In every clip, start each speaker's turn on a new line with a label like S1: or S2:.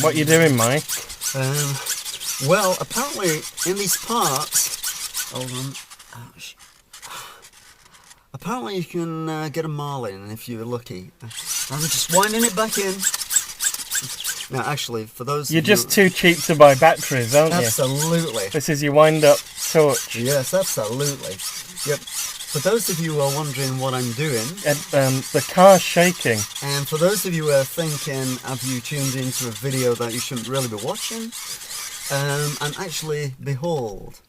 S1: What you doing, Mike?
S2: Well, apparently in these parts, hold on. Apparently you can get a marlin if you're lucky. I'm just winding it back in. Now, actually, for those
S1: You're
S2: of you...
S1: just too cheap to buy batteries, aren't you?
S2: Absolutely.
S1: This is your wind-up torch.
S2: Yes, absolutely. Yep. For those of you who are wondering what I'm doing...
S1: the car's shaking.
S2: And for those of you who are thinking, have you tuned into a video that you shouldn't really be watching? And actually, behold...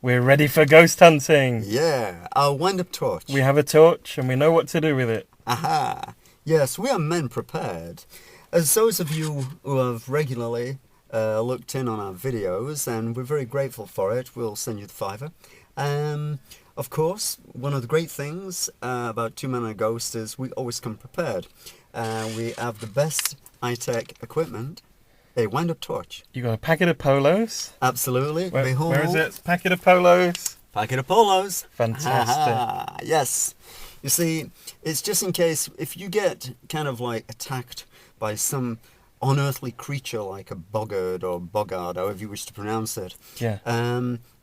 S1: We're ready for ghost hunting.
S2: Yeah, our wind-up torch.
S1: We have a torch and we know what to do with it.
S2: Aha! Yes, we are men prepared. As those of you who have regularly looked in on our videos, and we're very grateful for it, we'll send you the fiver. Of course, one of the great things about Two Men and a Ghost is we always come prepared. We have the best high-tech equipment. A wind-up torch.
S1: You got a packet of polos?
S2: Absolutely. Behold.
S1: Where is it? Packet of polos.
S2: Packet of polos.
S1: Fantastic.
S2: Yes. You see, it's just in case if you get kind of like attacked by some unearthly creature like a boggart or boggard, however you wish to pronounce it.
S1: Yeah.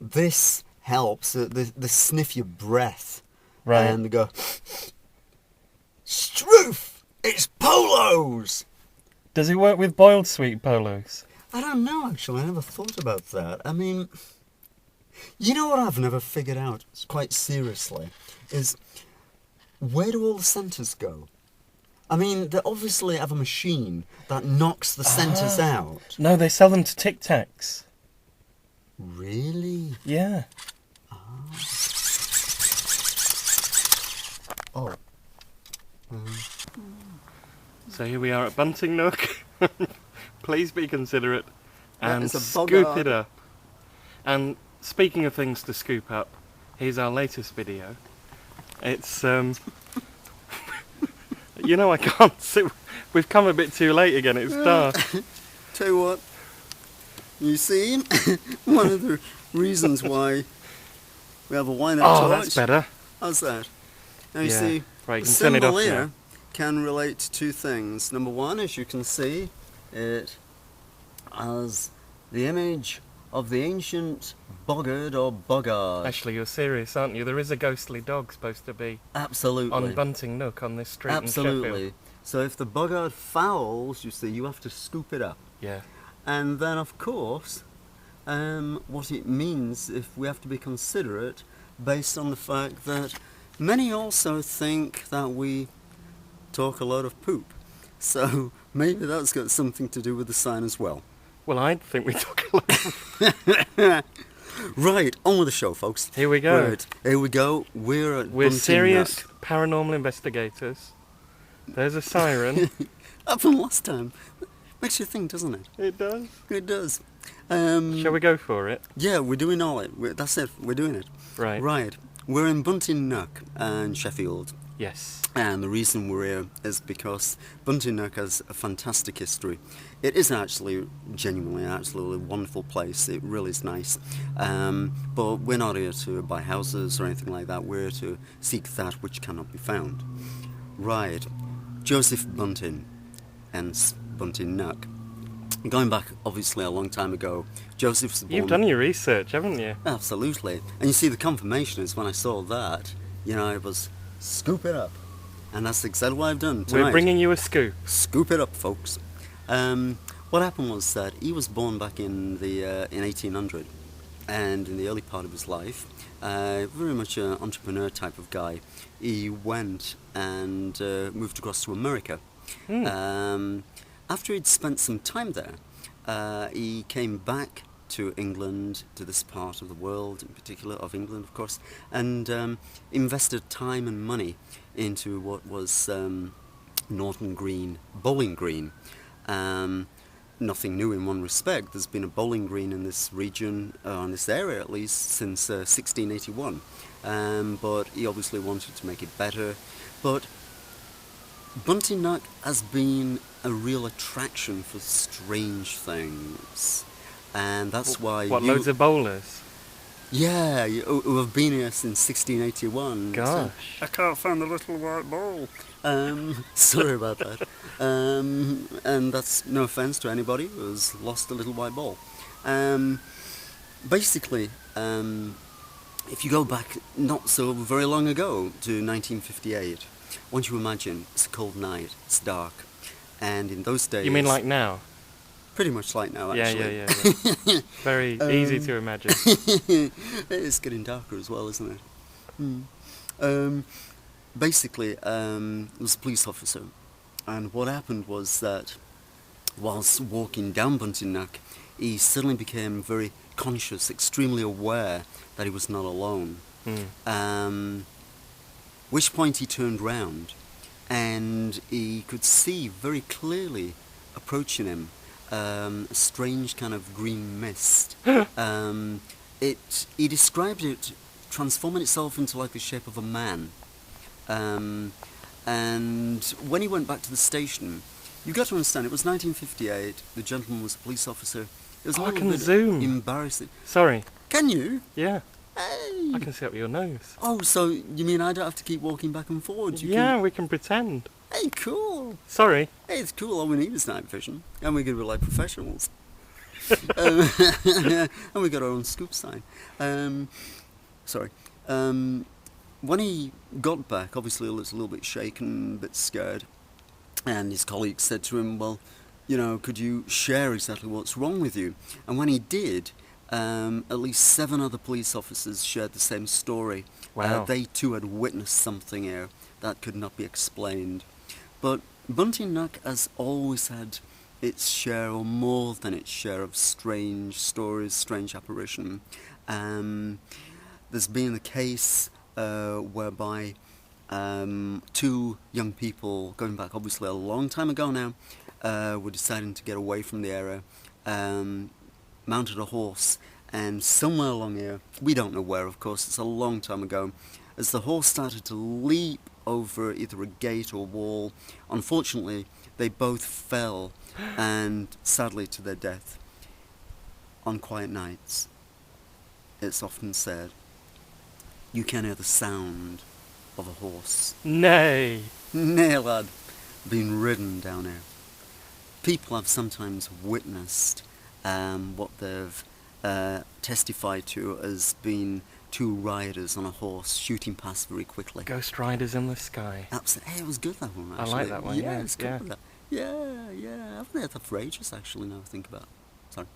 S2: This helps. They sniff your breath.
S1: Right.
S2: And they go, Stroof! It's polos!
S1: Does it work with boiled sweet polos?
S2: I don't know, actually. I never thought about that. I mean, you know what I've never figured out, quite seriously, is where do all the centres go? I mean, they obviously have a machine that knocks the centres out.
S1: No, they sell them to Tic Tacs.
S2: Really?
S1: Yeah.
S2: Oh.
S1: So here we are at Bunting Nook. Please be considerate and scoop
S2: boggart.
S1: it up. And speaking of things to scoop up, here's our latest video. It's you know, I can't sit. We've come a bit too late again. It's dark.
S2: Tell you what, you see, one of the reasons why we have a wind-up torch.
S1: Oh, that's better.
S2: How's that? Now you
S1: Yeah.
S2: see,
S1: Right, you
S2: the
S1: can turn it
S2: symbol
S1: off
S2: here
S1: now.
S2: can relate to two things. Number one, as you can see, it has the image of the ancient boggart or boggard.
S1: Actually, you're serious, aren't you? There is a ghostly dog supposed to be
S2: Absolutely.
S1: on Bunting Nook on this street in Sheffield.
S2: Absolutely. So if the boggart fouls, you see, you have to scoop it up.
S1: Yeah.
S2: And then, of course, what it means, if we have to be considerate, based on the fact that many also think that we talk a lot of poop. So maybe that's got something to do with the sign as well.
S1: Well, I think we took a lot.
S2: Right, on with the show, folks.
S1: Here we go.
S2: Right, here we go. We're at
S1: We're
S2: Bunting
S1: serious
S2: Nook.
S1: paranormal investigators. There's a siren.
S2: Up from last time. Makes you think, doesn't it?
S1: It does.
S2: It does.
S1: Shall we go for it?
S2: Yeah, we're doing all it. That's it. We're doing it.
S1: Right.
S2: Right. We're in Bunting Nook in Sheffield.
S1: Yes.
S2: And the reason we're here is because Bunting Nook has a fantastic history. It is actually genuinely an absolutely wonderful place. It really is nice. But we're not here to buy houses or anything like that. We're here to seek that which cannot be found. Right. Joseph Bunting, hence Bunting Nook. Going back, obviously, a long time ago, Joseph's born...
S1: You've done your research, haven't you?
S2: Absolutely. And you see, the confirmation is when I saw that, it was scoop it up. And that's exactly what I've done tonight.
S1: We're bringing you a scoop.
S2: Scoop it up, folks. What happened was that he was born back in 1800, and in the early part of his life, very much an entrepreneur type of guy. He went and moved across to America. After he'd spent some time there, he came back to England, to this part of the world, in particular of England, of course, and invested time and money into what was Norton Green Bowling Green. Nothing new in one respect. There's been a bowling green in this region, in this area at least, since 1681. But he obviously wanted to make it better. But Bunting Nook has been a real attraction for strange things. And that's why
S1: What, loads of bowlers?
S2: Yeah, who have been here since 1681.
S1: Gosh.
S3: I can't find the little white ball.
S2: Sorry about that. And that's no offence to anybody who's lost a little white ball. Basically, if you go back not so very long ago to 1958, once you imagine it's a cold night, it's dark, and in those days...
S1: You mean like now?
S2: Pretty much like now,
S1: Yeah,
S2: actually.
S1: yeah. Very easy to imagine.
S2: It's getting darker as well, isn't it? Basically, there was a police officer, and what happened was that whilst walking down Bunting Nook, he suddenly became very conscious, extremely aware that he was not alone. Which point he turned round, and he could see very clearly approaching him a strange kind of green mist. He described it transforming itself into like the shape of a man. And when he went back to the station, you've got to understand, it was 1958, the gentleman was a police officer. It was a
S1: I
S2: little
S1: can
S2: bit
S1: zoom.
S2: embarrassing.
S1: Sorry.
S2: Can you?
S1: Yeah.
S2: Hey.
S1: I can see up your nose.
S2: Oh, so you mean I don't have to keep walking back and forward?
S1: Yeah, we can pretend.
S2: Hey, cool.
S1: Sorry.
S2: Hey, it's cool. All we need is night vision, and we're going to be like professionals. And we got our own scoop sign. Sorry. When he got back, obviously he was a little bit shaken, a bit scared, and his colleague said to him, well, you know, could you share exactly what's wrong with you? And when he did, at least 7 other police officers shared the same story.
S1: Wow.
S2: They too had witnessed something here that could not be explained. But Bunting Nook has always had its share, or more than its share, of strange stories, strange apparition. There's been a case whereby 2 young people, going back obviously a long time ago now, were deciding to get away from the area, mounted a horse, and somewhere along here, we don't know where, of course, it's a long time ago, as the horse started to leap over either a gate or wall, unfortunately they both fell, and sadly to their death. On quiet nights, it's often said, you can hear the sound of a horse.
S1: Nay.
S2: Nay, lad, being ridden down here. People have sometimes witnessed what they've testified to as being 2 riders on a horse shooting past very quickly.
S1: Ghost riders in the sky.
S2: Absolutely. Hey, it was good, that one, actually.
S1: I like that one, yeah.
S2: It's good. That. Yeah. I haven't heard that for ages, actually, now I think about it. Sorry.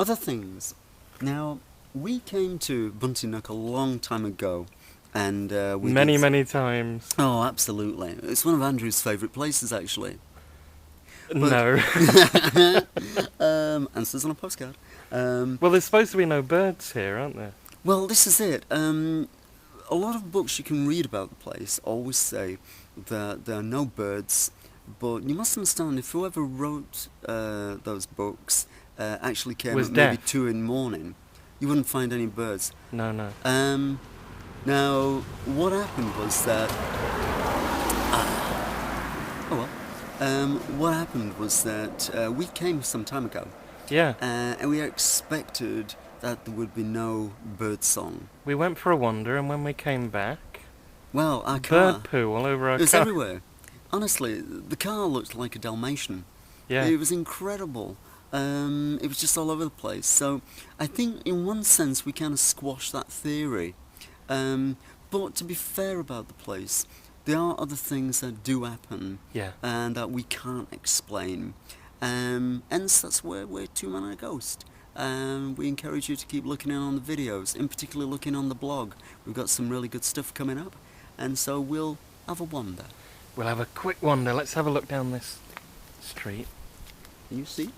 S2: Other things. Now, we came to Bunting Nook a long time ago, and
S1: many times.
S2: Oh, absolutely. It's one of Andrew's favourite places, actually.
S1: No.
S2: Answers on a postcard.
S1: Well, there's supposed to be no birds here, aren't there?
S2: Well, this is it. A lot of books you can read about the place always say that there are no birds, but you must understand, if whoever wrote those books actually came
S1: Was
S2: at maybe
S1: deaf.
S2: 2 in the morning, you wouldn't find any birds.
S1: No.
S2: Now, what happened was that... what happened was that we came some time ago.
S1: Yeah.
S2: And we expected that there would be no bird song.
S1: We went for a wander, and when we came back,
S2: Well, our car...
S1: bird poo all over our
S2: It was
S1: car.
S2: everywhere. Honestly, the car looked like a Dalmatian.
S1: Yeah.
S2: It was incredible. It was just all over the place. So I think in one sense we kind of squashed that theory. But to be fair about the place, there are other things that do happen.
S1: Yeah.
S2: And that we can't explain. Hence, that's where we're 2 Men and a Ghost. We encourage you to keep looking in on the videos, in particular looking on the blog. We've got some really good stuff coming up, and so we'll have a wander.
S1: We'll have a quick wander. Let's have a look down this street.
S2: You see?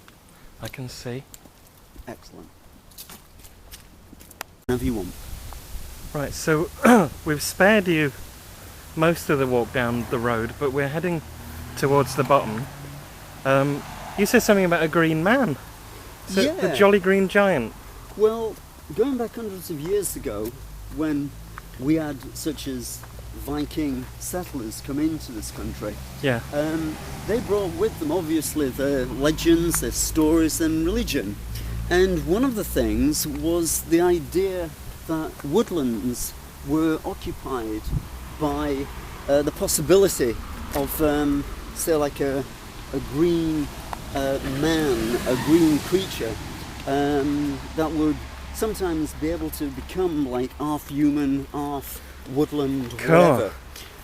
S1: I can see.
S2: Excellent. Whenever you want.
S1: Right, so we've spared you most of the walk down the road, but we're heading towards the bottom. You said something about a green man. So
S2: Yeah.
S1: the Jolly Green Giant.
S2: Well, going back hundreds of years ago, when we had such as Viking settlers come into this country,
S1: Yeah.
S2: they brought with them obviously their legends, their stories and religion. And one of the things was the idea that woodlands were occupied by the possibility of, say, like a green man, a green creature, that would sometimes be able to become like half human, half woodland, whatever.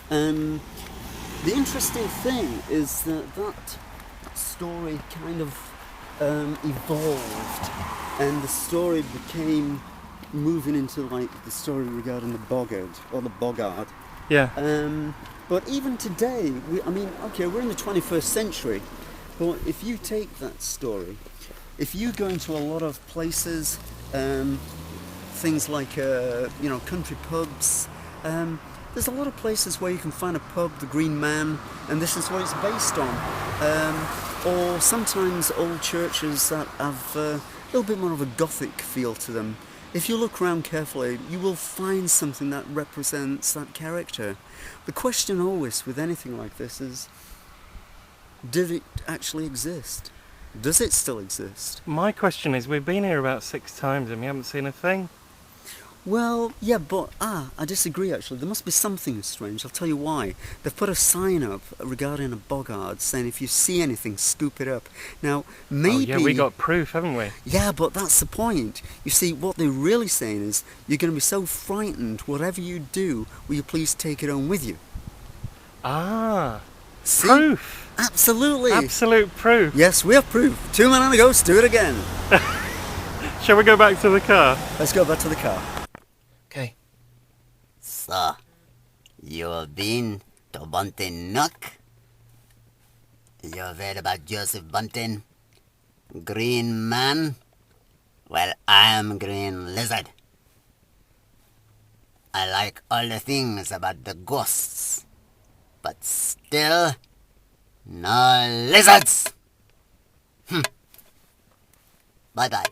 S2: The interesting thing is that story kind of evolved, and the story became moving into like the story regarding the boggart or the boggart.
S1: Yeah.
S2: But even today, we're in the 21st century, but if you take that story, if you go into a lot of places, things like country pubs, there's a lot of places where you can find a pub, the Green Man, and this is what it's based on. Or sometimes old churches that have a little bit more of a gothic feel to them. If you look around carefully, you will find something that represents that character. The question always with anything like this is, did it actually exist? Does it still exist?
S1: My question is, we've been here about 6 times and we haven't seen a thing.
S2: Well, yeah, but I disagree actually. There must be something strange. I'll tell you why. They've put a sign up regarding a boggart saying if you see anything, scoop it up. Now, maybe...
S1: Oh yeah, we got proof, haven't we?
S2: Yeah, but that's the point. You see, what they're really saying is, you're going to be so frightened, whatever you do, will you please take it home with you?
S1: Ah,
S2: See?
S1: proof!
S2: Absolutely.
S1: Absolute proof.
S2: Yes, we have proof. 2 men and a ghost, do it again.
S1: Shall we go back to the car?
S2: Let's go back to the car.
S1: Okay.
S4: So, you've been to Bunting Nook? You've heard about Joseph Bunting? Green Man? Well, I am Green Lizard. I like all the things about the ghosts, but still, no lizards! Bye-bye.